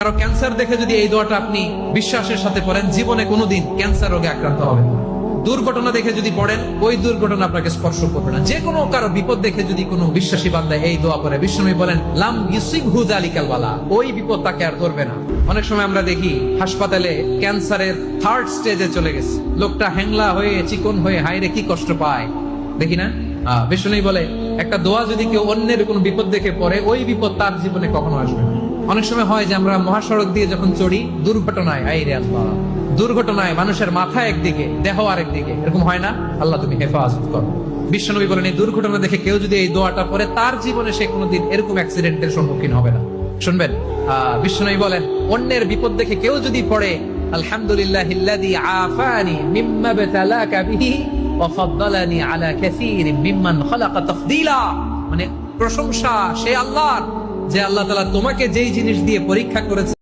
কারো ক্যান্সার দেখে যদি এই দোয়াটা আপনি বিশ্বাসের সাথে পড়েন, জীবনে কোনোদিন ক্যান্সার রোগে আক্রান্ত হবেন না। দুর্ঘটনা দেখে যদি পড়েন, ওই দুর্ঘটনা আপনাকে স্পর্শ করবে না। যে কোনো কারো বিপদ দেখে যদি কোনো বিশ্বাসী বান্দা এই দোয়া পড়ে, বিশ্বনবী বলেন লাম ইউসিবহু যালিকাল বালা, ওই বিপদ তাকে আর ধরবে না। অনেক সময় আমরা দেখি হাসপাতালে ক্যান্সারের 3rd স্টেজে চলে গেছে, লোকটা হ্যাংলা হয়ে চিকন হয়ে হায়রে কি কষ্ট পায়, দেখি না? বিশ্বনবী বলে একটা দোয়া যদি কেউ অন্যের কোনো বিপদ দেখে পড়ে, ওই বিপদ তার জীবনে কখনো আসবে না। অনেক সময় হয় যে আমরা মহাসড়ক দিয়ে যখন চড়ি, দুর্ঘটনায় আইরে আল্লাহ, দুর্ঘটনায় মানুষের মাথা একদিকে দেহ আরেকদিকে, এরকম হয় না? আল্লাহ তুমি হেফাজত করো। বিশ্বনবী বলেন এই দুর্ঘটনা দেখে কেউ যদি এই দোয়াটা পড়ে, তার জীবনে সে কোনোদিন এরকম অ্যাক্সিডেন্টের সম্মুখীন হবে না। শুনবেন, বিশ্বনবী বলেন অন্যের বিপদ দেখে কেউ যদি পড়ে আলহামদুলিল্লাহিল্লাযী আফানি মিম্মা বাতালাকা বিহি ওয়া ফাদ্দালানি আলা কাসীরিন মিম্মান খালাকা তাফদীলা, মানে প্রশংসা সে আল্লাহর যে আল্লাহ তাআলা তোমাকে যেই জিনিস দিয়ে পরীক্ষা করেছে